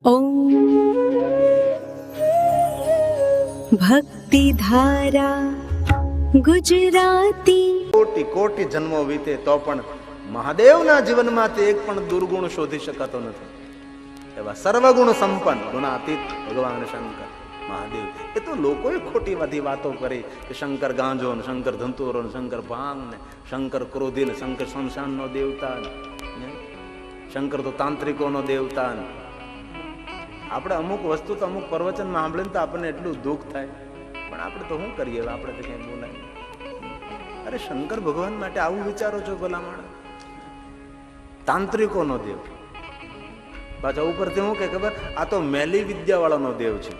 ॐ ભક્તિધારા ગુજરાતી. કોટી કોટી જન્મો વીતે તો પણ મહાદેવના જીવનમાંથી એક પણ દુર્ગુણ શોધી શકાતો નથી. એવા સર્વગુણ સંપન્ન ગુણાતીત ભગવાન શંકર મહાદેવ. એ તો લોકોએ ખોટી બધી વાતો કરી કે શંકર ગાંજો ને શંકર ધંતુરો ને શંકર ભાંગ ને શંકર ક્રોધી ને શંકર શમશાનનો દેવતા ને શંકર તો તાંત્રિકોનો દેવતા ને. આપણે અમુક વસ્તુ તો અમુક પ્રવચનમાં સાંભળીને તો આપણને એટલું દુઃખ થાય, પણ આપણે તો શું કરીએ, આપણે તો ક્યાંય બોલાય. અરે શંકર ભગવાન માટે આવું વિચારો છો ભલા માણસ? તાંત્રિકોનો દેવ. પાછા ઉપરથી શું કે ખબર, આ તો મેલી વિદ્યા વાળાનો દેવ છે.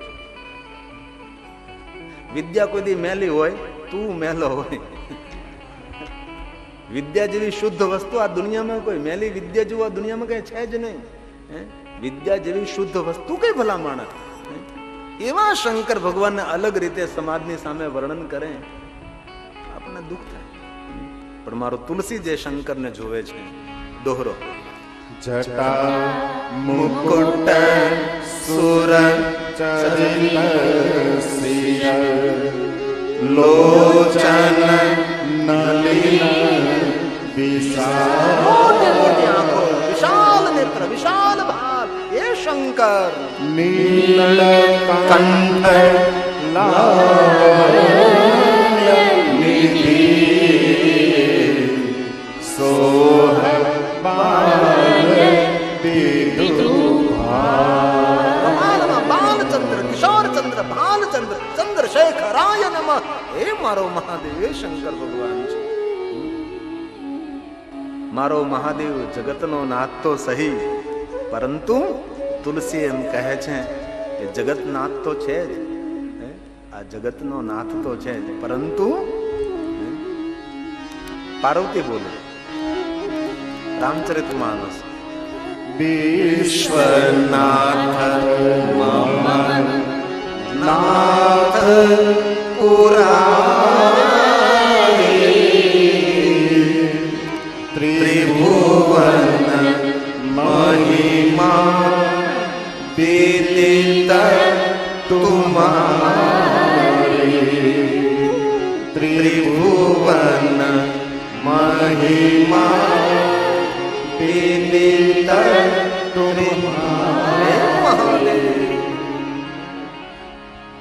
વિદ્યા કોઈ દી મેલી હોય, તું મેલો હોય. વિદ્યા જેવી શુદ્ધ વસ્તુ આ દુનિયામાં કોઈ મેલી વિદ્યા જેવું આ દુનિયામાં કઈ છે જ નહીં. વિદ્યા જેવી શુદ્ધ વસ્તુ કઈ ભલા માણસ? એવા શંકર ભગવાનને અલગ રીતે સમાજની સામે વર્ણન કરે, આપણને દુઃખ થાય. પણ મારો તુલસી જે શંકરને જોવે છે, દોહરો. જટા મુકુટ સુર ચરિત શ્રીય લોચન નલિન વિશાલ નેત્ર વિશાલ ભાલ, એ શંકર. નીલકંઠ લાવણ્ય નિધિ સોહ બાલચંદ્ર કિશોરચંદ્ર ભાલચંદ્ર ચંદ્રશેખરાય નમઃ. એ મારો મહાદેવ એ શંકર ભગવાન છે. મારો મહાદેવ જગતનો નાથ તો સહી, પરંતુ તુલસી એમ કહે છે કે જગત નાથ તો છે જ, આ જગતનો નાથ તો છે જ, પરંતુ પાર્વતી બોલે રામચરિત માનસ, વિશ્વનાથ મમ નાથ પુરારી ત્રિભુવન મહિમા દિલિત તુમારી ત્રિભુવન મહિમા દિલિત તુમારી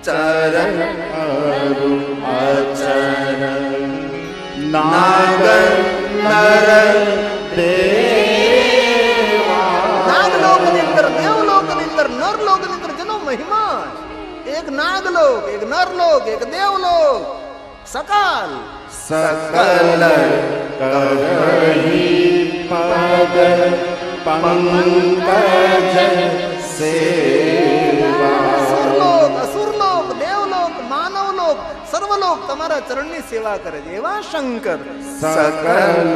ચરણ અરુ અચર નાગ નર નાગલોકની અંદર દેવલોકની અંદર નરલોકની અંદર જેનો મહિમા, એક નાગલોક, એક નરલોક, એક દેવલોક, સકાલ સકલ કરહી પદ પંકજ સેવા. સુરલોક, અસુરલોક, દેવલોક, માનવલોક, સર્વલોક તમારા ચરણની સેવા કરે છે. એવા શંકર સકલ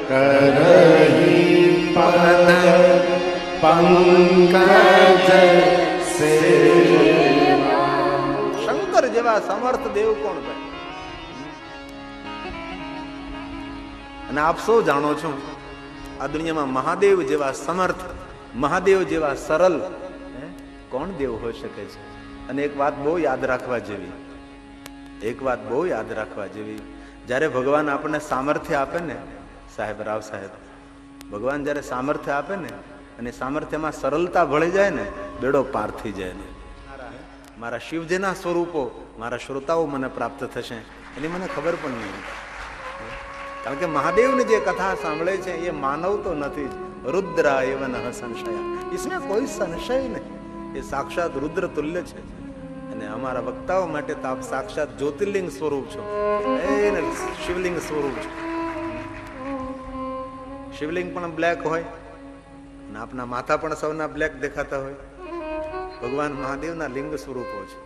કરહી પદ પંકજ સેવા. શંકર જેવા સમર્થ દેવ કોણ ભાઈ? અને આપ સૌ જાણો છો, આ દુનિયામાં મહાદેવ જેવા સમર્થ, મહાદેવ જેવા સરળ કોણ દેવ હોઈ શકે છે? અને એક વાત બહુ યાદ રાખવા જેવી, એક વાત બહુ યાદ રાખવા જેવી, જ્યારે ભગવાન આપણને સામર્થ્ય આપે ને, સાહેબ રાવ સાહેબ, ભગવાન જ્યારે સામર્થ્ય આપે ને, અને સામર્થ્યમાં સરળતા ભળી જાય ને, બેડો પાર થઈ જાય ને. મારા શિવજીના સ્વરૂપો મારા શ્રોતાઓ મને પ્રાપ્ત થશે એની મને ખબર પણ નહીં, કારણ કે મહાદેવની જે કથા સાંભળે છે એ માનવ તો નથી જ. રુદ્ર એવન સંશય, इसमें કોઈ સંશય નહીં. એ સાક્ષાત રુદ્ર તુલ્ય છે. અને અમારા વક્તાઓ માટે તો આપ સાક્ષાત જ્યોતિર્લિંગ સ્વરૂપ છો, એને શિવલિંગ સ્વરૂપ છો. શિવલિંગ પણ બ્લેક હોય અને આપના માથા પણ સૌના બ્લેક દેખાતા હોય. ભગવાન મહાદેવના લિંગ સ્વરૂપો છે.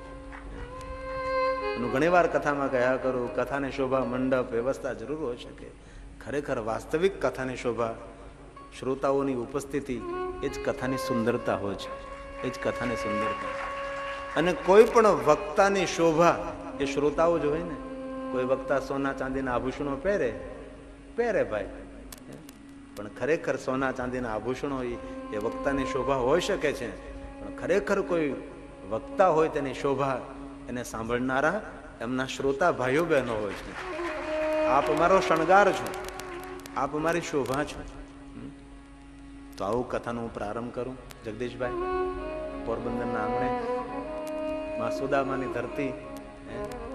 ઘણી વાર કથામાં કહ્યા કરું, કથાની શોભા મંડપ વ્યવસ્થા જરૂર હોઈ શકે, ખરેખર વાસ્તવિક કથાની શોભા શ્રોતાઓની ઉપસ્થિતિ એ જ કથાની સુંદરતા હોય છે, એ જ કથાની સુંદરતા. અને કોઈ પણ વક્તાની શોભા એ શ્રોતાઓ જ હોય ને. કોઈ વક્તા સોના ચાંદીના આભૂષણો પહેરે ભાઈ, પણ ખરેખર સોના ચાંદીના આભૂષણો એ વક્તાની શોભા હોઈ શકે છે, પણ ખરેખર કોઈ વક્તા હોય તેની શોભા એને સાંભળનારા એમના શ્રોતા ભાઈઓ બહેનો હોય છે. આપ અમારો શણગાર છો, આપ અમારી શોભા છો. તો આવું કથાનો હું પ્રારંભ કરું. જગદીશભાઈ, પોરબંદરના આંગણે માં સુદામાની ધરતી,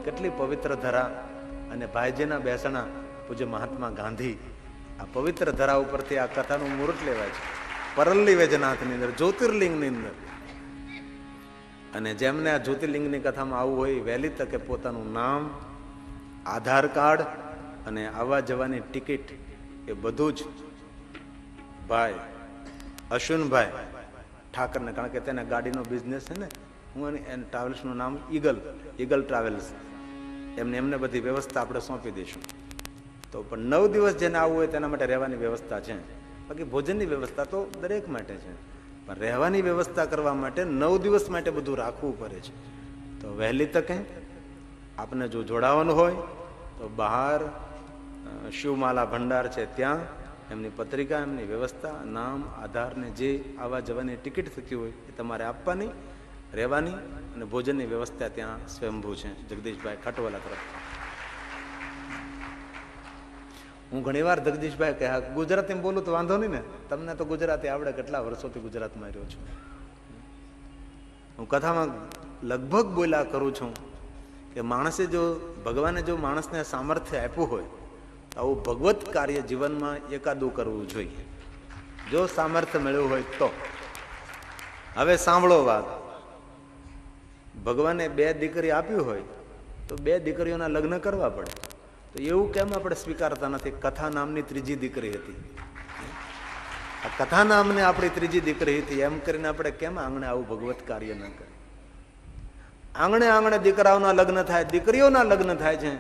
કેટલી પવિત્ર ધરા, અને ભાઈજીના બેસણા પૂજ્ય મહાત્મા ગાંધી, આ પવિત્ર ધરા ઉપરથી આ કથાનું મુહૂર્ત લેવાય છે. પરલ્લી વૈજનાથની અંદર, જ્યોતિર્લિંગની અંદર. અને જેમને આ જ્યોતિર્લિંગની કથામાં આવવું હોય, વહેલી તકે પોતાનું નામ, આધાર કાર્ડ અને આવવા જવાની ટિકિટ એ બધું જ ભાઈ અશ્વિનભાઈ ઠાકરને, કારણ કે તેને ગાડીનો બિઝનેસ છે ને, હું એને ટ્રાવેલ્સનું નામ ઈગલ ટ્રાવેલ્સ, એમને બધી વ્યવસ્થા આપણે સોંપી દઈશું. તો પણ 9 દિવસ જેને આવવું હોય તેના માટે રહેવાની વ્યવસ્થા છે. બાકી ભોજનની વ્યવસ્થા તો દરેક માટે છે, પણ રહેવાની વ્યવસ્થા કરવા માટે 9 દિવસ માટે બધું રાખવું પડે છે. તો વહેલી તકે આપને જો જોડાવાનું હોય તો બહાર શિવમાલા ભંડાર છે, ત્યાં એમની પત્રિકા, એમની વ્યવસ્થા, નામ, આધાર ને જે આવવા જવાની ટિકિટ થતી હોય એ તમારે આપવાની, રહેવાની અને ભોજનની વ્યવસ્થા ત્યાં સ્વયંભૂ છે. જગદીશભાઈ ખટવાલા તરફ. હું ઘણીવાર જગદીશભાઈ કહે, ગુજરાતીમાં બોલું તો વાંધો નહીં ને, તમને તો ગુજરાતી આવડે, કેટલા વર્ષોથી ગુજરાતમાં રહ્યો છું. હું કથામાં લગભગ બોલ્યા કરું છું કે માણસે જો, ભગવાને જો માણસને સામર્થ્ય આપ્યું હોય તો આવું ભગવત કાર્ય જીવનમાં એકાદું કરવું જોઈએ, જો સામર્થ્ય મળ્યું હોય તો. હવે સાંભળો વાત. ભગવાને 2 દીકરી આપ્યું હોય તો 2 દીકરીઓના લગ્ન કરવા પડે. તો એવું કેમ આપણે સ્વીકારતા નથી? કથા નામની 3જી દીકરી હતી, આ કથા નામની આપણી 3જી દીકરી હતી, એમ કરીને આપણે કેમ આંગણે આવું ભગવત કાર્ય ન કરે? આંગણે આંગણે દીકરાઓના લગ્ન થાય, દીકરીઓના લગ્ન થાય છે,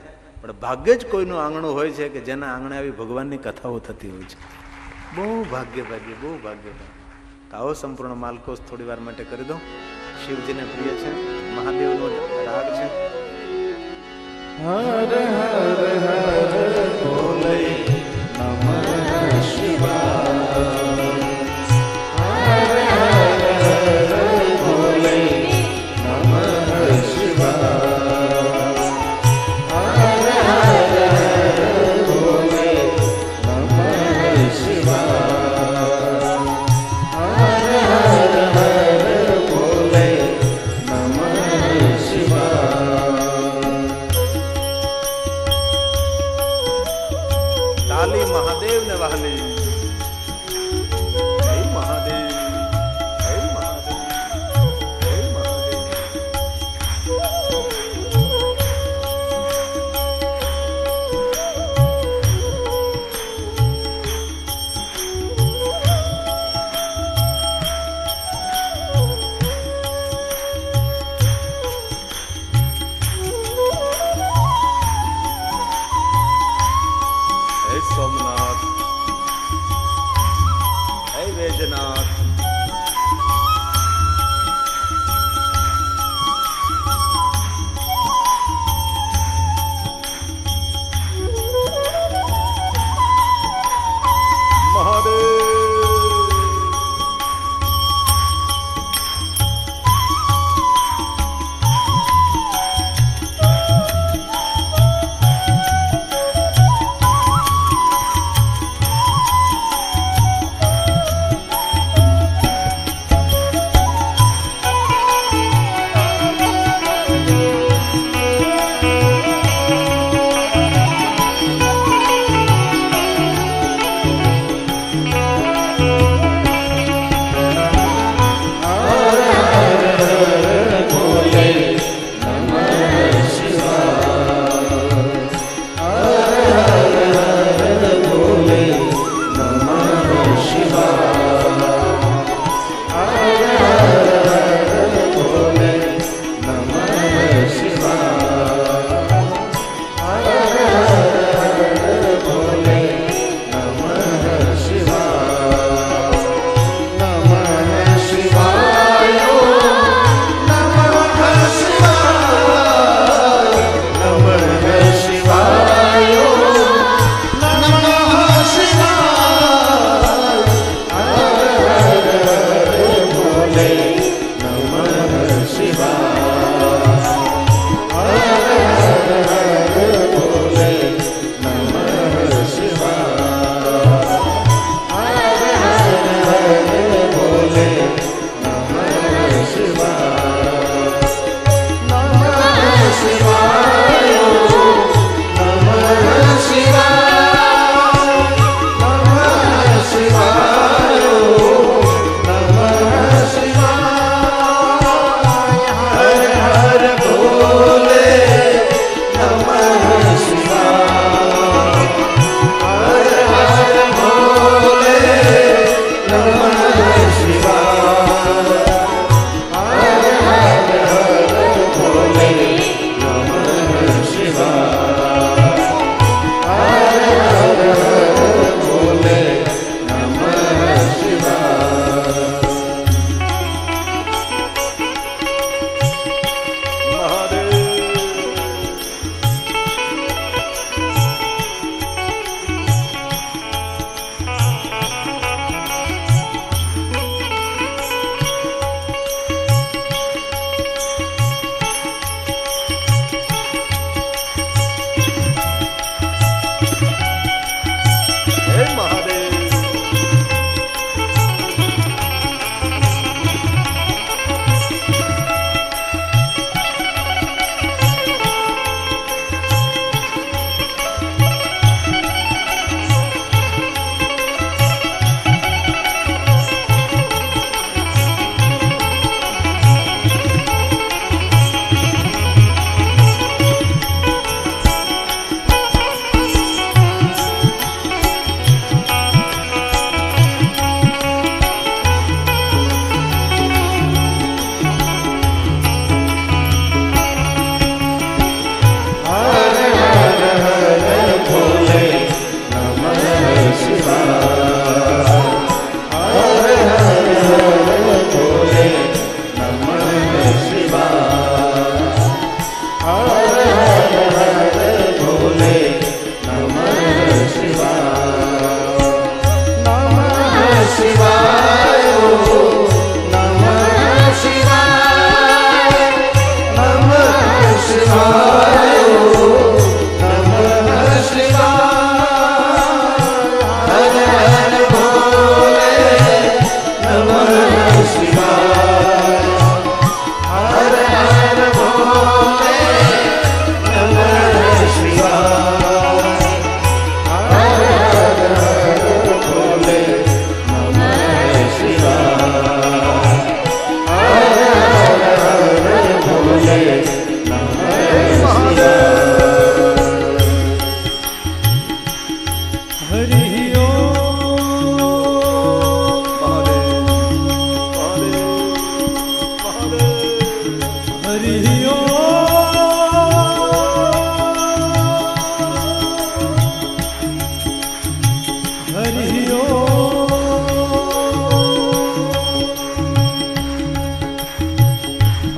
પણ ભાગ્ય જ કોઈનું આંગણું હોય છે કે જેના આંગણે આવી ભગવાનની કથાઓ થતી હોય છે. બહુ ભાગ્ય. તો આવો સંપૂર્ણ માલકોસ થોડી વાર માટે કરી દો. શિવજીને પ્રિય છે, મહાદેવનો રાગ છે. હર હર હર બોલે નમઃ શિવાય. હર હર હર બોલે નમઃ શિવાય. હર હર હર બોલે નમઃ શિવાય. હર હર હર બોલે નમઃ શિવાય.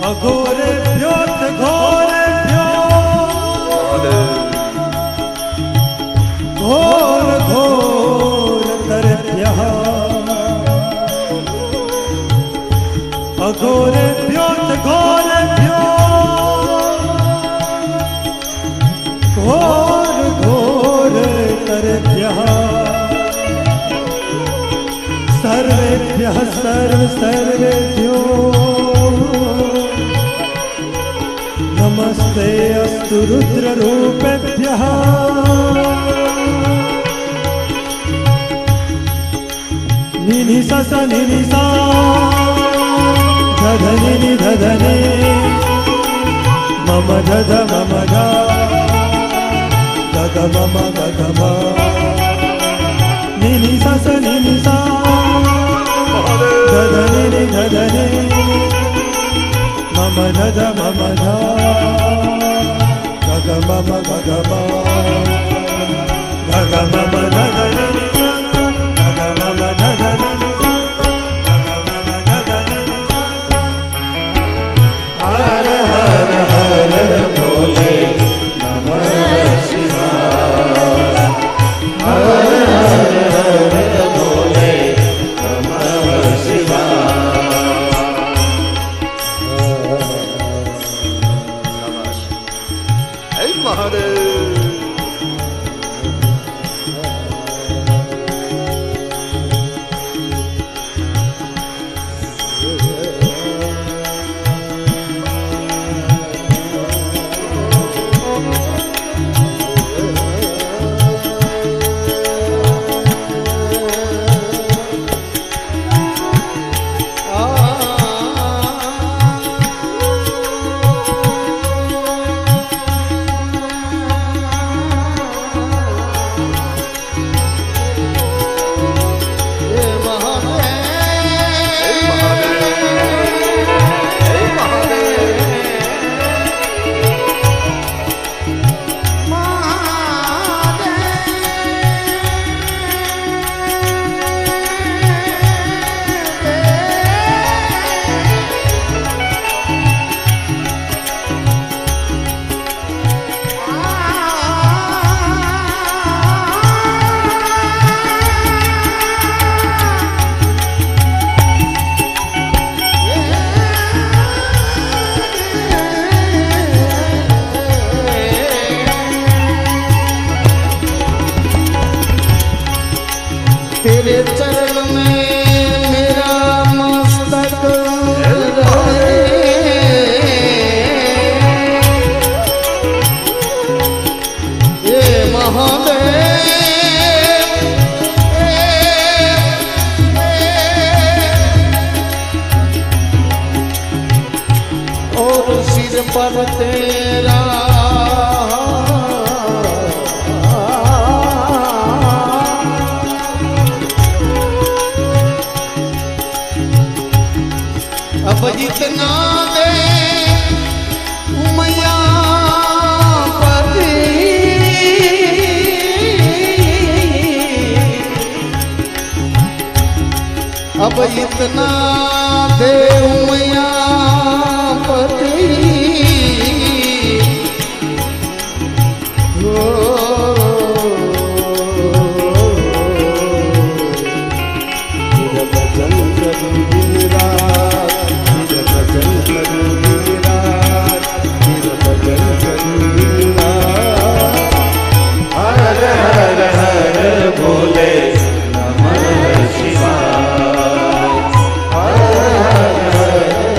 अघोरेभ्योऽथ घोरेभ्यो घोर घोरतरेभ्यः अघोरेभ्योऽथ घोरेभ्यो घोर घोरतरेभ्यः सर्वेभ्यः सर्वेभ्यो नमस्ते अस्तु रुद्ररूपेभ्यः निनिसा स निनिसा धधनि धधनि मम धध मम धा गग मम गग म निनिसा स निनिसा धधनि धधनि मम धध मम धा गग मम गग म गग मम धधनि गग मम धधनि हर हर हर भोले नमः शिवाय हर हर हर भोले नमः शिवाय जय महादेव तेरे चरण में मेरा मस्तक रहे ये महादेव और सिर पर तेरा अब जितना दे मैया पति अब इतना दे मैया पति हर हर हर भोले नमः शिवाय हर हर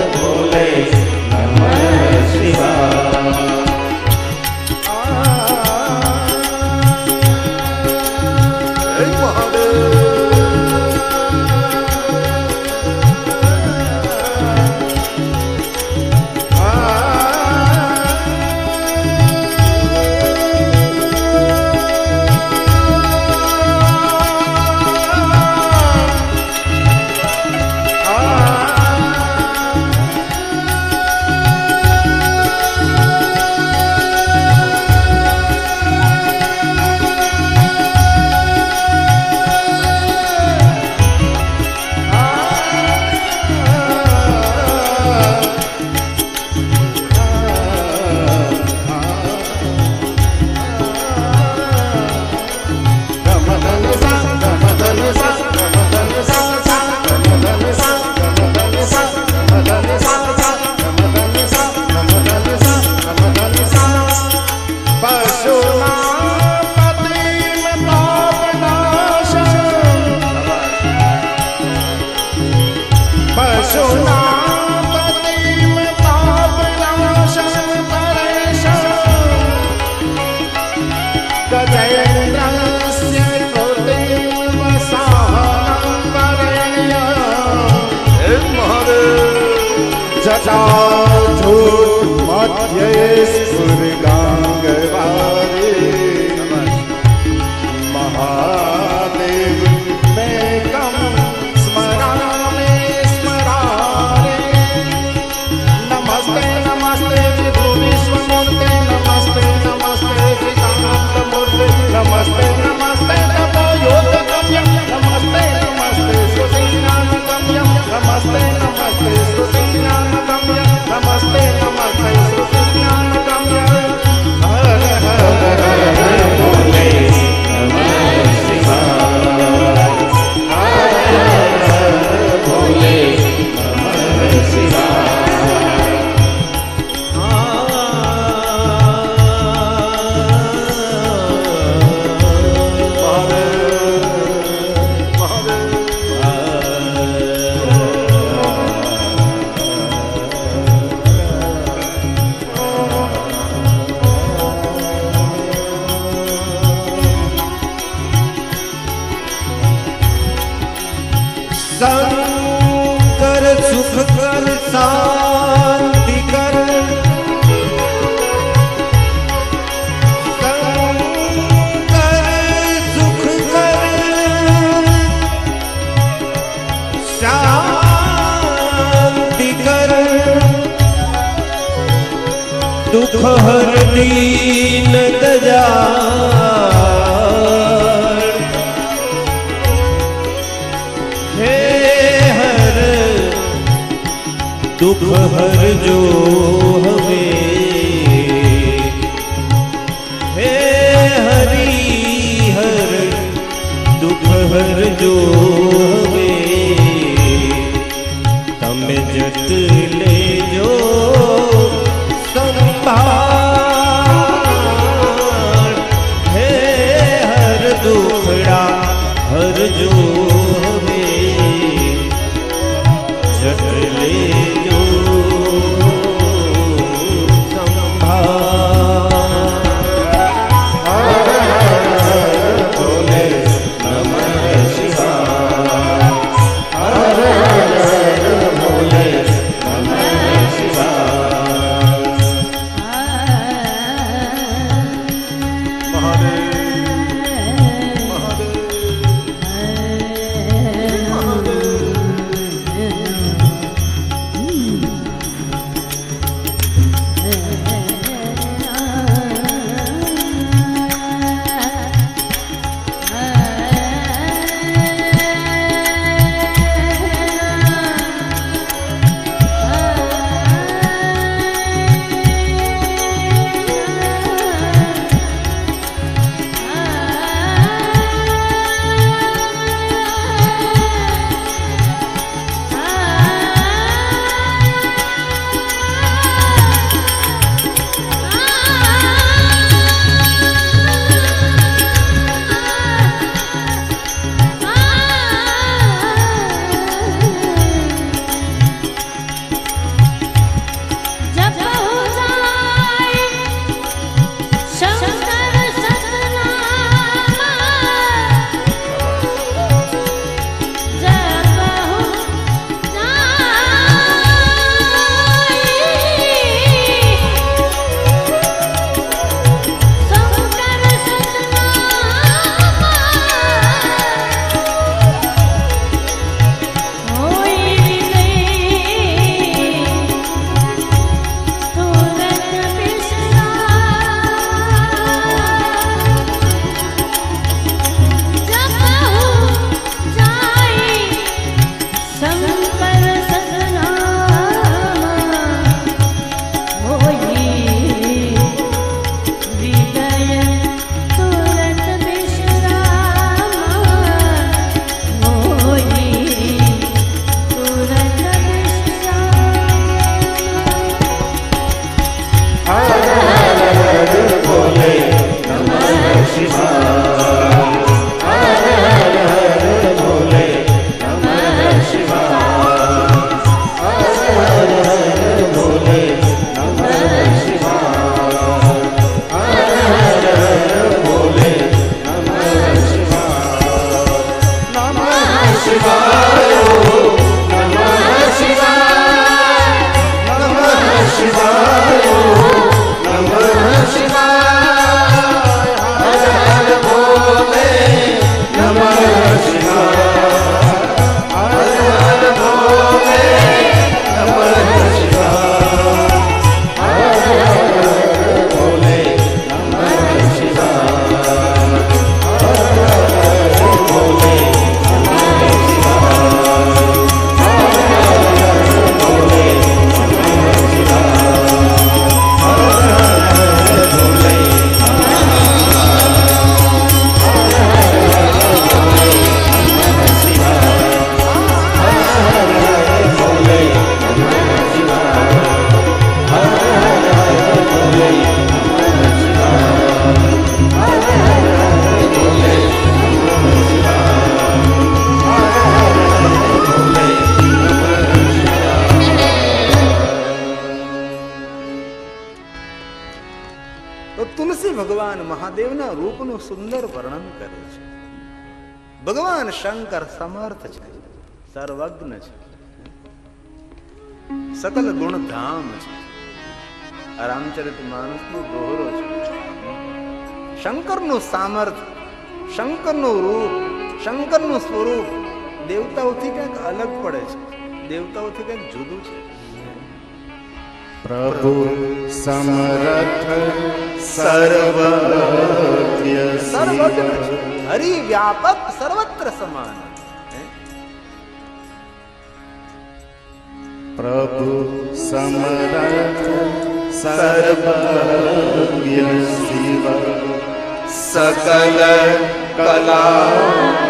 जटाजूट मध्ये स्फुरगांगवारे महादेव में कम स्मरामि स्मरारे नमस्ते नमस्ते विभु विश्वमूर्ते नमस्ते नमस्ते चिदानंदमूर्ते नमस्ते नमस्ते तपो योगगम्यं नमस्ते नमस्ते श्रुतिज्ञानगम्यं नमस्ते नमस्ते श्रुतिज्ञानगम्यं नमस्ते नमस्ते श्रुतिज्ञानगम्यं हर हर हर भोले नमः शिवाय हर हर भोले नमः शिवाय शंकर सुख कर शांति कर शंकर सुख कर शांति कर दुख हर दीन दयाल हे हर दुख हर जो हमें हे हरि हर दुख हर जो हमें तमे जत ले जो संभाल हे हर दुखड़ा हर जो जट ले जो संभाल हर हर भोले नमः शिवाय हर हर भोले नमः તુલસી ભગવાન મહાદેવના રૂપનું સુંદર વર્ણન કરે છે. ભગવાન શંકર સમર્થ છે, સર્વજ્ઞ છે, સકલ ગુણધામ છે. રામચરિત માનસનો દોહરો છે. શંકરનું સામર્થ્ય, શંકરનું રૂપ, શંકરનું સ્વરૂપ દેવતાઓથી કંઈક અલગ પડે છે, દેવતાઓથી કંઈક જુદું છે. પ્રભુ સમરથ સર્વજ્ઞ સર્વજ્ઞ છે, હરિ વ્યાપક સર્વત્ર સમાન. પ્રભુ સમરથ સર્વજ્ઞ શિવ સકલ કલા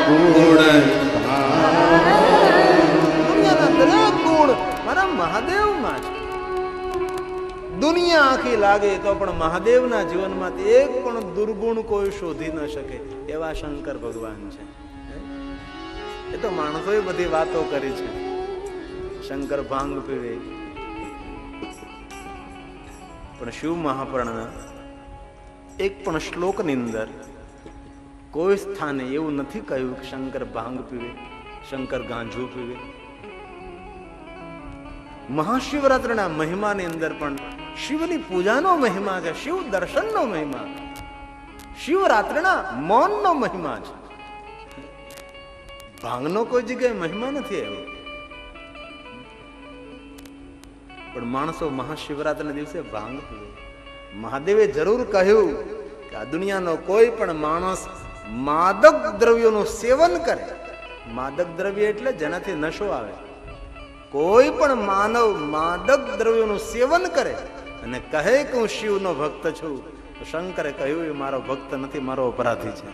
ગુણ, દુનિયાના દરેક ગુણ મારા મહાદેવમાં છે. દુનિયા આખી લાગે તો પણ મહાદેવના જીવનમાં એક પણ દુર્ગુણ કોઈ શોધી ન શકે એવા શંકર ભગવાન છે. એ તો માણસોએ બધી વાતો કરી છે. શંકર ભાંગ પીવે, પણ શિવ મહાપુરાણના એક પણ શ્લોકની અંદર કોઈ સ્થાને એવું નથી કહ્યું કે શંકર ભાંગ પીવે, શંકર ગાંજો પીવે. મહાશિવરાત્રિના મહિમાની અંદર પણ શિવની પૂજાનો મહિમા છે, શિવ દર્શનનો મહિમા, શિવરાત્રિના મૌનનો મહિમા છે. ભાંગનો કોઈ જગ્યાએ મહિમા નથી એવો. પણ માણસો મહાશિવરાત્રિના દિવસે ભાંગ પીવે. મહાદેવે જરૂર કહ્યું કે આ દુનિયાનો કોઈ પણ માણસ માદક દ્રવ્યોનું સેવન કરે, માદક દ્રવ્ય એટલે જેનાથી નશો આવે, કોઈ પણ માનવ માદક દ્રવ્યોનું સેવન કરે અને કહે કે હું શિવનો ભક્ત છું, તો શંકરે કહ્યું એ મારો ભક્ત નથી, મારો અપરાધી છે.